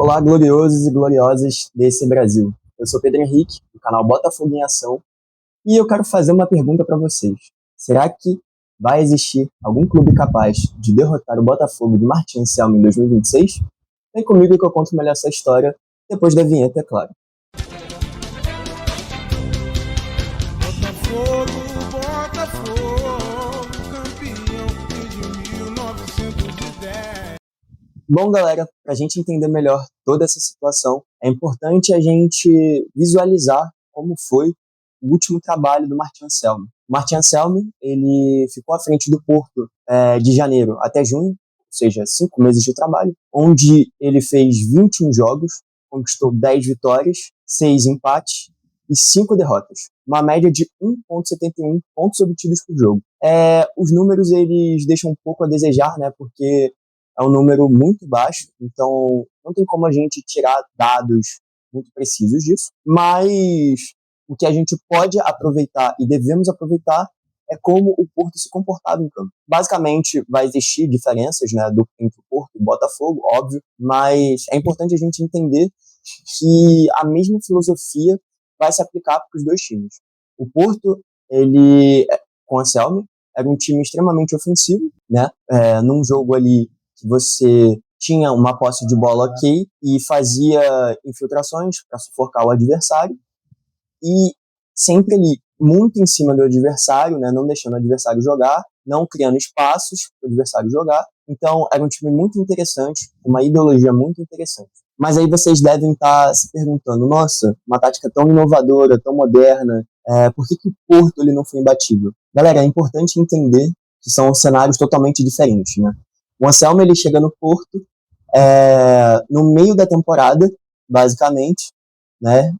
Olá, gloriosos e gloriosas desse Brasil. Eu sou Pedro Henrique, do canal Botafogo em Ação, e eu quero fazer uma pergunta para vocês. Será que vai existir algum clube capaz de derrotar o Botafogo de Martin Anselmi em 2026? Vem comigo que eu conto melhor essa história depois da vinheta, é claro. Botafogo, campeão desde 1910. Bom, galera, para a gente entender melhor toda essa situação, é importante a gente visualizar como foi o último trabalho do Martin Anselmi. O Martin Anselmi, ele ficou à frente do Porto de janeiro até junho, ou seja, 5 meses de trabalho, onde ele fez 21 jogos, conquistou 10 vitórias, 6 empates e 5 derrotas. Uma média de 1,71 pontos obtidos por jogo. Os números, eles deixam um pouco a desejar, né, porque é um número muito baixo, então não tem como a gente tirar dados muito precisos disso, mas o que a gente pode aproveitar e devemos aproveitar é como o Porto se comportava em campo. Basicamente, vai existir diferenças, né, entre o Porto e o Botafogo, óbvio, mas é importante a gente entender que a mesma filosofia vai se aplicar para os dois times. O Porto, ele, com o Anselmi, era um time extremamente ofensivo, né, num jogo ali que você tinha uma posse de bola ok e fazia infiltrações para sufocar o adversário e sempre ali muito em cima do adversário, né, não deixando o adversário jogar, não criando espaços para o adversário jogar. Então era um time muito interessante, uma ideologia muito interessante. Mas aí vocês devem estar se perguntando, nossa, uma tática tão inovadora, tão moderna, por que o Porto ele não foi imbatível? Galera, é importante entender que são cenários totalmente diferentes, né? O Anselmi, ele chega no Porto no meio da temporada, basicamente, né?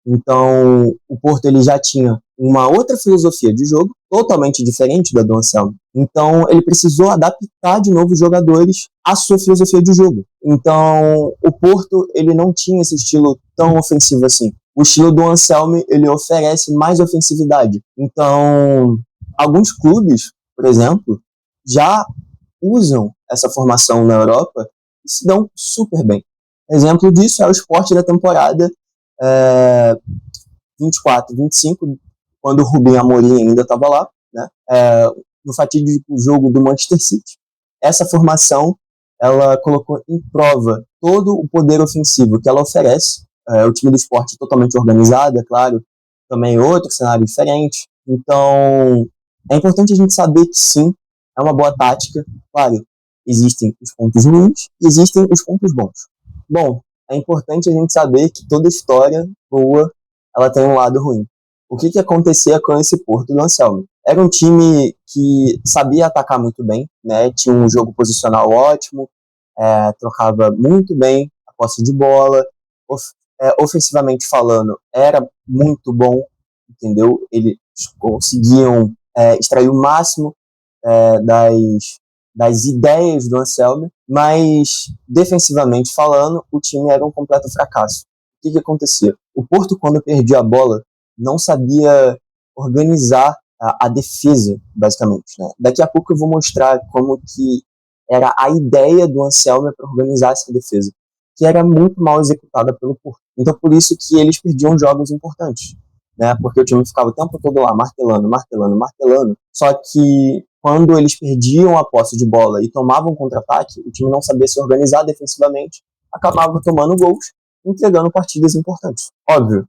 Então, o Porto ele já tinha uma outra filosofia de jogo, totalmente diferente da do Anselmi. Então, ele precisou adaptar de novo os jogadores à sua filosofia de jogo. Então, o Porto ele não tinha esse estilo tão ofensivo assim. O estilo do Anselmi, ele oferece mais ofensividade. Então, alguns clubes, por exemplo, já usam essa formação na Europa e se dão super bem. Exemplo disso é o Sport da temporada 24-25, quando o Rubem Amorim ainda estava lá, né? No fatídico jogo do Manchester City. Essa formação, ela colocou em prova todo o poder ofensivo que ela oferece. O time do Sport é totalmente organizado, é claro, também outro cenário diferente. Então, é importante a gente saber que sim, é uma boa tática. Claro, existem os pontos ruins e existem os pontos bons. Bom, é importante a gente saber que toda história boa, ela tem um lado ruim. O que acontecia com esse Porto do Anselmi? Era um time que sabia atacar muito bem, né? Tinha um jogo posicional ótimo, trocava muito bem a posse de bola, ofensivamente falando, era muito bom, entendeu? Eles conseguiam extrair o máximo das ideias do Anselmi, mas defensivamente falando, o time era um completo fracasso. O que acontecia? O Porto, quando perdia a bola, não sabia organizar a defesa, basicamente, né? Daqui a pouco eu vou mostrar como que era a ideia do Anselmi para organizar essa defesa, que era muito mal executada pelo Porto. Então, por isso que eles perdiam jogos importantes, né? Porque o time ficava o tempo todo lá, martelando. Só que quando eles perdiam a posse de bola e tomavam contra-ataque, o time não sabia se organizar defensivamente, acabava tomando gols, entregando partidas importantes. Óbvio,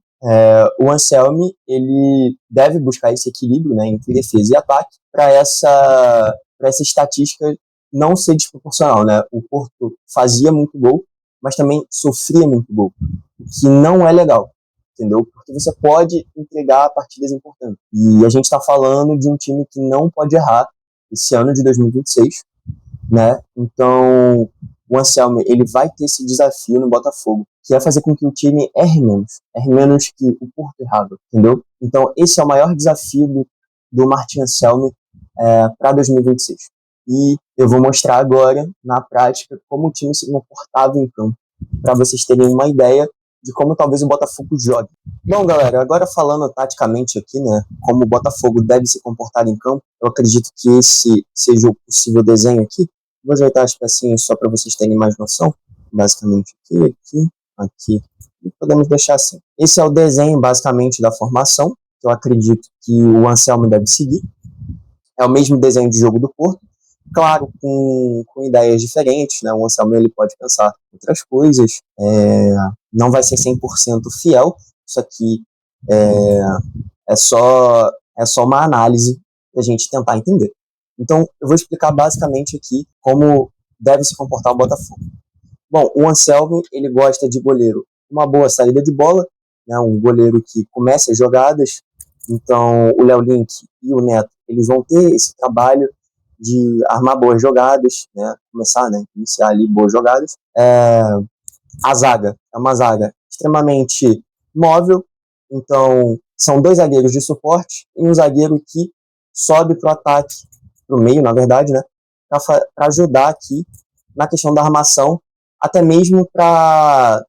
o Anselmi, ele deve buscar esse equilíbrio, né, entre defesa e ataque, para essa estatística não ser desproporcional, né? O Porto fazia muito gol, mas também sofria muito gol, o que não é legal, entendeu? Porque você pode entregar partidas importantes. E a gente está falando de um time que não pode errar esse ano de 2026, né? Então, o Anselmi, ele vai ter esse desafio no Botafogo, que é fazer com que o time erre menos que o Porto errava, entendeu? Então, esse é o maior desafio do Martin Anselmi para 2026. E eu vou mostrar agora, na prática, como o time se comportava em campo, para vocês terem uma ideia de como talvez o Botafogo jogue. Bom, galera, agora falando taticamente aqui, né, como o Botafogo deve se comportar em campo, eu acredito que esse seja o possível desenho aqui. Vou ajeitar as pecinhas só para vocês terem mais noção. basicamente aqui, e podemos deixar assim. Esse é o desenho, basicamente, da formação, que eu acredito que o Anselmo deve seguir. É o mesmo desenho de jogo do Porto, claro, com ideias diferentes, né? O Anselmo ele pode pensar outras coisas, não vai ser 100% fiel, isso aqui é só uma análise para a gente tentar entender. Então, eu vou explicar basicamente aqui como deve se comportar o Botafogo. Bom, o Anselmo, ele gosta de goleiro com uma boa saída de bola, né, um goleiro que comece as jogadas. Então, o Léo Link e o Neto, eles vão ter esse trabalho de armar boas jogadas, né, começar, né, iniciar ali boas jogadas. A zaga é uma zaga extremamente móvel, então são dois zagueiros de suporte e um zagueiro que sobe para o ataque, para o meio, na verdade, né, para ajudar aqui na questão da armação, até mesmo para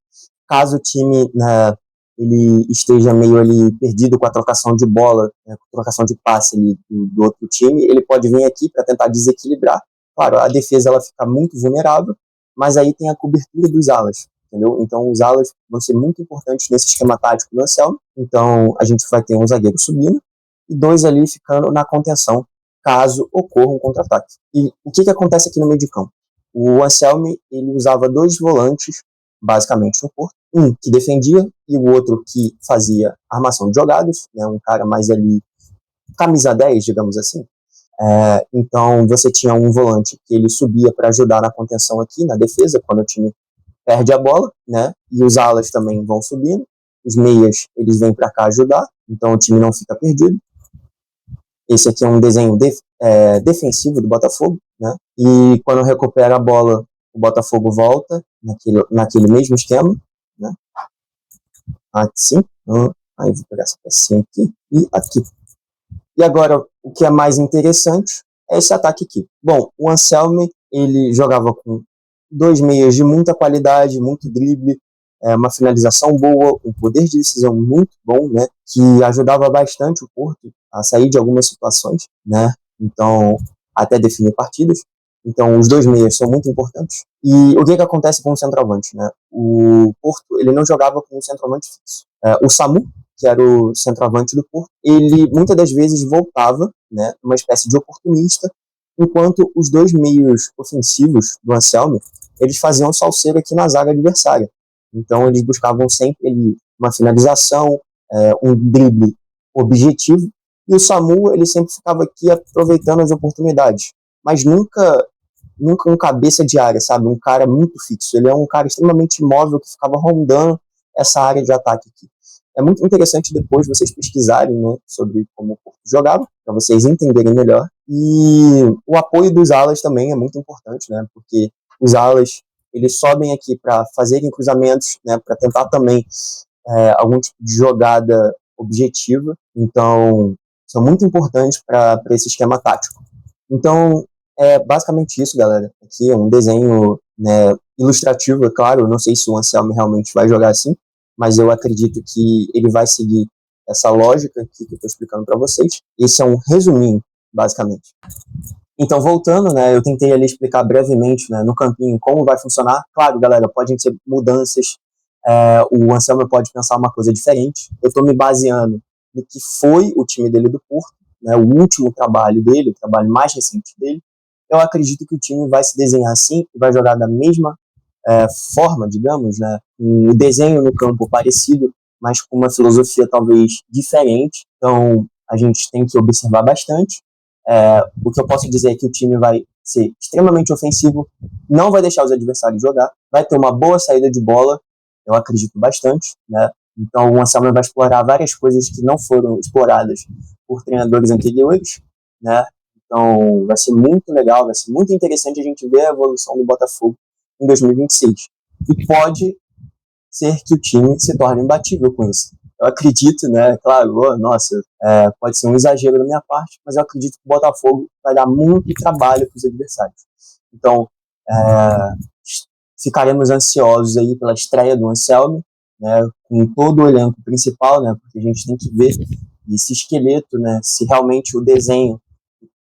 caso o time, né, ele esteja meio ali perdido com a trocação de bola, né, com a trocação de passe ali do outro time, ele pode vir aqui para tentar desequilibrar. Claro, a defesa ela fica muito vulnerável, mas aí tem a cobertura dos alas, entendeu? Então os alas vão ser muito importantes nesse esquema tático do Anselmo. Então a gente vai ter um zagueiro subindo e dois ali ficando na contenção, caso ocorra um contra-ataque. E o que acontece aqui no meio de campo? O Anselmo, ele usava dois volantes, basicamente, no Porto. Um que defendia e o outro que fazia armação de jogadas, né, um cara mais ali, camisa 10, digamos assim. Então, você tinha um volante que ele subia para ajudar na contenção aqui, na defesa, quando o time perde a bola, né, e os alas também vão subindo. Os meias, eles vêm para cá ajudar, então o time não fica perdido. Esse aqui é um desenho defensivo do Botafogo, né? E quando recupera a bola, o Botafogo volta naquele mesmo esquema, né? Aqui sim. Aí vou pegar essa pecinha aqui e aqui. E agora, o que é mais interessante é esse ataque aqui. Bom, o Anselmo, ele jogava com dois meias de muita qualidade, muito drible, uma finalização boa, um poder de decisão muito bom, né, que ajudava bastante o Porto a sair de algumas situações, né, então, até definir partidas. Então, os dois meias são muito importantes. E o que acontece com o centroavante, né? O Porto, ele não jogava com um centroavante fixo. O Samu, que era o centroavante do Porto, ele muitas das vezes voltava, né, uma espécie de oportunista, enquanto os dois meios ofensivos do Anselmo, eles faziam salseiro aqui na zaga adversária. Então, eles buscavam sempre uma finalização, um drible objetivo, e o Samu, ele sempre ficava aqui aproveitando as oportunidades, mas nunca um cabeça de área, sabe? Um cara muito fixo. Ele é um cara extremamente móvel que ficava rondando essa área de ataque aqui. É muito interessante depois vocês pesquisarem, né, sobre como o Porto jogava, para vocês entenderem melhor. E o apoio dos alas também é muito importante, né? Porque os alas, eles sobem aqui para fazerem cruzamentos, né, para tentar também algum tipo de jogada objetiva. Então, são muito importantes para esse esquema tático. Então, é basicamente isso, galera. Aqui é um desenho, né, ilustrativo, é claro. Eu não sei se o Anselmo realmente vai jogar assim, mas eu acredito que ele vai seguir essa lógica aqui que eu estou explicando para vocês. Esse é um resuminho, basicamente. Então, voltando, né, eu tentei ali explicar brevemente, né, no campinho como vai funcionar. Claro, galera, podem ser mudanças. O Anselmo pode pensar uma coisa diferente. Eu estou me baseando no que foi o time dele do Porto, né, o último trabalho dele, o trabalho mais recente dele. Eu acredito que o time vai se desenhar assim, vai jogar da mesma forma, digamos, né, um desenho no campo parecido, mas com uma filosofia talvez diferente. Então, a gente tem que observar bastante. O que eu posso dizer é que o time vai ser extremamente ofensivo, não vai deixar os adversários jogar, vai ter uma boa saída de bola, eu acredito bastante, né? Então o Anselmo vai explorar várias coisas que não foram exploradas por treinadores anteriores, né? Então vai ser muito legal, vai ser muito interessante a gente ver a evolução do Botafogo em 2026. E pode ser que o time se torne imbatível com isso. Eu acredito, né, claro, nossa, pode ser um exagero da minha parte, mas eu acredito que o Botafogo vai dar muito trabalho para os adversários. Então, ficaremos ansiosos aí pela estreia do Anselmo, né, com todo o elenco principal, né, porque a gente tem que ver esse esqueleto, né, se realmente o desenho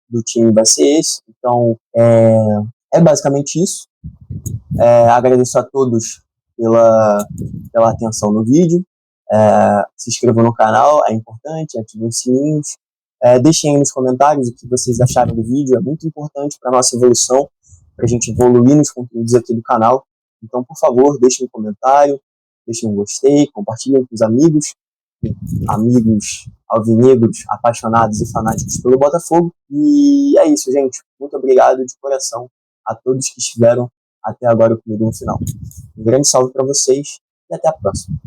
do time vai ser esse. Então, é basicamente isso. Agradeço a todos pela atenção no vídeo. Se inscrevam no canal, é importante, ativem os sininhos. Deixem aí nos comentários o que vocês acharam do vídeo, é muito importante para a nossa evolução, para a gente evoluir nos conteúdos aqui do canal. Então, por favor, deixem um comentário, deixem um gostei, compartilhem com os amigos alvinegros, apaixonados e fanáticos pelo Botafogo. E é isso, gente. Muito obrigado de coração a todos que estiveram até agora comigo no final. Um grande salve para vocês e até a próxima.